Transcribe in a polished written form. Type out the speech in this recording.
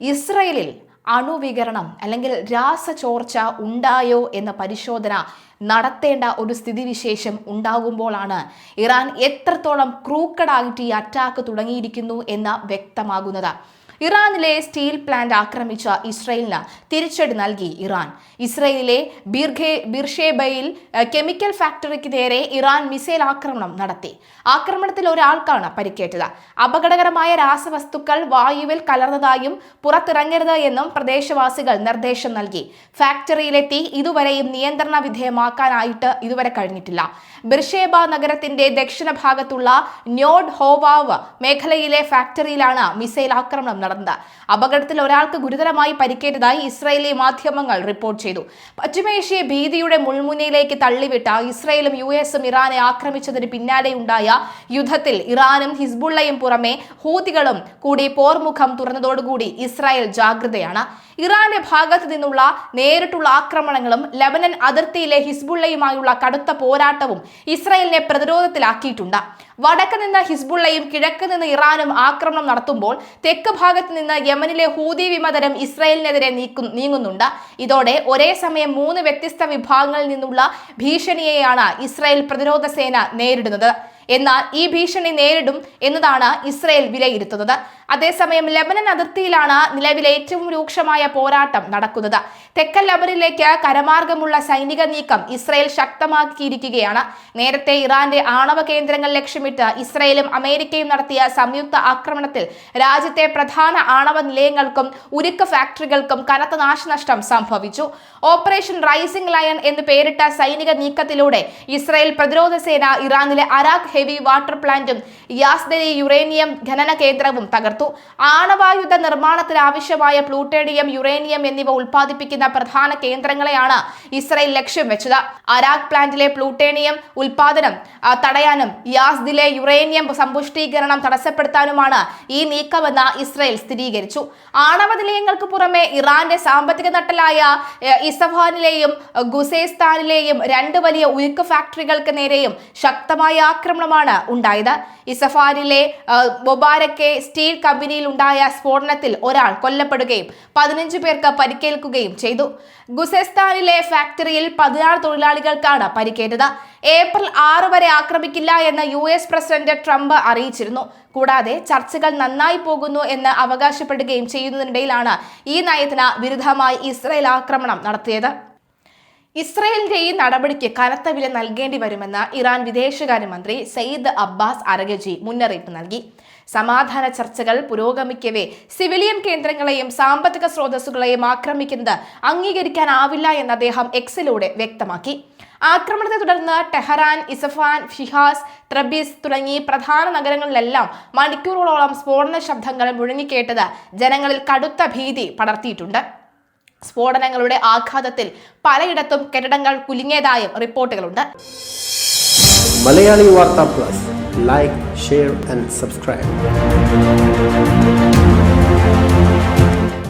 ഇസ്രയേലിൽ അണുവികരണം അല്ലെങ്കിൽ രാസചോർച്ച ഉണ്ടായോ എന്ന പരിശോധന നടത്തേണ്ട ഒരു സ്ഥിതിവിശേഷം ഉണ്ടാകുമ്പോഴാണ് ഇറാൻ എത്രത്തോളം ക്രൂക്കഡായിട്ട് ഈ അറ്റാക്ക് തുടങ്ങിയിരിക്കുന്നു എന്ന് വ്യക്തമാകുന്നത്. ഇറാനിലെ സ്റ്റീൽ പ്ലാന്റ് ആക്രമിച്ച ഇസ്രയേലിന് തിരിച്ചടി നൽകി ഇറാൻ. ഇസ്രയേലിലെ ബിർഷേബയിൽ കെമിക്കൽ ഫാക്ടറിക്ക് നേരെ ഇറാൻ മിസൈൽ ആക്രമണം നടത്തി. ആക്രമണത്തിൽ ഒരാൾക്കാണ് പരിക്കേറ്റത്. അപകടകരമായ രാസവസ്തുക്കൾ വായുവിൽ കലർന്നതായും പുറത്തിറങ്ങരുത് എന്നും പ്രദേശവാസികൾ നിർദ്ദേശം നൽകി. ഫാക്ടറിയിലെ തീ ഇതുവരെയും നിയന്ത്രണ വിധേയമാക്കാനായിട്ട് ഇതുവരെ കഴിഞ്ഞിട്ടില്ല. ബിർഷേബ നഗരത്തിന്റെ ദക്ഷിണ ഭാഗത്തുള്ള ന്യോഡ് ഹോവാവ് മേഖലയിലെ ഫാക്ടറിയിലാണ് മിസൈൽ ആക്രമണം നടന്നത്. അപകടത്തിൽ ഒരാൾക്ക് ഗുരുതരമായി പരിക്കേറ്റതായി ഇസ്രായേലി മാധ്യമങ്ങൾ റിപ്പോർട്ട് ചെയ്തു. പശ്ചിമേഷ്യയെ ഭീതിയുടെ മുൾമുനയിലേക്ക് തള്ളിവിട്ട ഇസ്രായേലും US-ഉം ഇറാനെ ആക്രമിച്ചതിന് പിന്നാലെയുണ്ടായ യുദ്ധത്തിൽ ഇറാനും ഹിസ്ബുള്ളയും പുറമെ ഹൂതികളും കൂടി പോർമുഖം തുറന്നതോടുകൂടി ഇസ്രായേൽ ജാഗ്രതയാണ്. ഇറാന്റെ ഭാഗത്തു നിന്നുള്ള നേരിട്ടുള്ള ആക്രമണങ്ങളും ലബനൻ അതിർത്തിയിലെ ഹിസ്ബുള്ളയുമായുള്ള കടുത്ത പോരാട്ടവും ഇസ്രായേലിനെ പ്രതിരോധത്തിലാക്കിയിട്ടുണ്ട്. വടക്ക് നിന്ന് ഹിസ്ബുള്ളയും കിഴക്ക് നിന്ന് ഇറാനും ആക്രമണം നടത്തുമ്പോൾ തെക്ക് ഭാഗത്ത് നിന്ന് യമനിലെ ഹൂതി വിമതരും ഇസ്രായേലിനെതിരെ നീങ്ങുന്നുണ്ട്. ഇതോടെ ഒരേ സമയം 3 വ്യത്യസ്ത വിഭാഗങ്ങളിൽ നിന്നുള്ള ഭീഷണിയെയാണ് ഇസ്രായേൽ പ്രതിരോധ സേന നേരിടുന്നത്. എന്നാൽ ഈ ഭീഷണി നേരിടും എന്നതാണ് ഇസ്രായേൽ വിലയിരുത്തുന്നത്. അതേസമയം ലബനൻ അതിർത്തിയിലാണ് നിലവിൽ ഏറ്റവും രൂക്ഷമായ പോരാട്ടം നടക്കുന്നത്. തെക്കൻ ലബനനിലേക്ക് കരമാർഗമുള്ള സൈനിക നീക്കം ഇസ്രായേൽ ശക്തമാക്കിയിരിക്കുകയാണ്. നേരത്തെ ഇറാന്റെ ആണവ കേന്ദ്രങ്ങൾ ലക്ഷ്യമിട്ട് ഇസ്രായേലും അമേരിക്കയും നടത്തിയ സംയുക്ത ആക്രമണത്തിൽ രാജ്യത്തെ പ്രധാന ആണവ നിലയങ്ങൾക്കും ഉരുക്ക് ഫാക്ടറികൾക്കും കനത്ത നാശനഷ്ടം സംഭവിച്ചു. ഓപ്പറേഷൻ റൈസിംഗ് ലയൺ എന്ന് പേരിട്ട സൈനിക നീക്കത്തിലൂടെ ഇസ്രായേൽ പ്രതിരോധ സേന ഇറാനിലെ അരാഖ് ഹെവി വാട്ടർ പ്ലാന്റും യാസ്ദരി യുറേനിയം ഖനന കേന്ദ്രവും തകർത്തു. ആണവായുധ നിർമ്മാണത്തിന് ആവശ്യമായ പ്ലൂട്ടോണിയം, യുറേനിയം എന്നിവ ഉൽപ്പാദിപ്പിക്കുന്ന പ്രധാന കേന്ദ്രങ്ങളെയാണ് ഇസ്രായേൽ ലക്ഷ്യം വെച്ചത്. അരാഖ് പ്ലാന്റിലെ പ്ലൂട്ടോണിയം ഉൽപാദനം തടയാനും യാസ്ദിലെ യുറേനിയം സമ്പുഷ്ടീകരണം തടസ്സപ്പെടുത്താനുമാണ് ഈ നീക്കമെന്ന് ഇസ്രായേൽ സ്ഥിരീകരിച്ചു. ആണവ നിലയങ്ങൾക്ക് പുറമെ ഇറാന്റെ സാമ്പത്തിക നട്ടലായ ഇസ്ഫഹാനിലെയും ഖുസേസ്താനിലെയും 2 വലിയ ഉരുക്ക് ഫാക്ടറികൾക്ക് നേരെയും ശക്തമായ ആക്രമണമാണ് ഉണ്ടായത്. ഇസ്ഫഹാനിലെ മൊബാരക്കെ സ്റ്റീൽ കമ്പനിയിൽ ഉണ്ടായ സ്ഫോടനത്തിൽ ഒരാൾ കൊല്ലപ്പെടുകയും 15 പേർക്ക് പരിക്കേൽക്കുകയും ചെയ്തു. ഖുസേസ്താനിലെ ഫാക്ടറിയിൽ 16 തൊഴിലാളികൾക്കാണ് പരിക്കേറ്റത്. ഏപ്രിൽ 6 വരെ ആക്രമിക്കില്ല എന്ന് US പ്രസിഡന്റ് ട്രംപ് അറിയിച്ചിരുന്നു. കൂടാതെ ചർച്ചകൾ നന്നായി പോകുന്നു എന്ന് അവകാശപ്പെടുകയും ചെയ്യുന്നതിനിടയിലാണ് ഈ നയത്തിന് വിരുദ്ധമായി ഇസ്രായേൽ ആക്രമണം നടത്തിയത്. ഇസ്രായേലിന്റെ ഈ നടപടിക്ക് കനത്ത വില നൽകേണ്ടി വരുമെന്ന് ഇറാൻ വിദേശകാര്യമന്ത്രി സയ്യിദ് അബ്ബാസ് അറഗചി മുന്നറിയിപ്പ് നൽകി. സമാധാന ചർച്ചകൾ പുരോഗമിക്കവേ സിവിലിയൻ കേന്ദ്രങ്ങളെയും സാമ്പത്തിക സ്രോതസ്സുകളെയും ആക്രമിക്കുന്നത് അംഗീകരിക്കാനാവില്ല എന്ന് അദ്ദേഹം എക്സിലൂടെ വ്യക്തമാക്കി. ആക്രമണത്തെ തുടർന്ന് ടെഹ്റാൻ, ഇസ്ഫഹാൻ, ഷിഹാസ്, ത്രബിസ് തുടങ്ങി പ്രധാന നഗരങ്ങളിലെല്ലാം മണിക്കൂറുകളോളം സ്ഫോടന ശബ്ദങ്ങൾ മുഴങ്ങിക്കേട്ടത് ജനങ്ങളിൽ കടുത്ത ഭീതി പടർത്തിയിട്ടുണ്ട്. സ്ഫോടനങ്ങളുടെ ആഘാതത്തിൽ പലയിടത്തും കെട്ടിടങ്ങൾ കുലുങ്ങിയതായും റിപ്പോർട്ടുകളുണ്ട്. മലയാളി വാർത്ത plus, like, share and subscribe.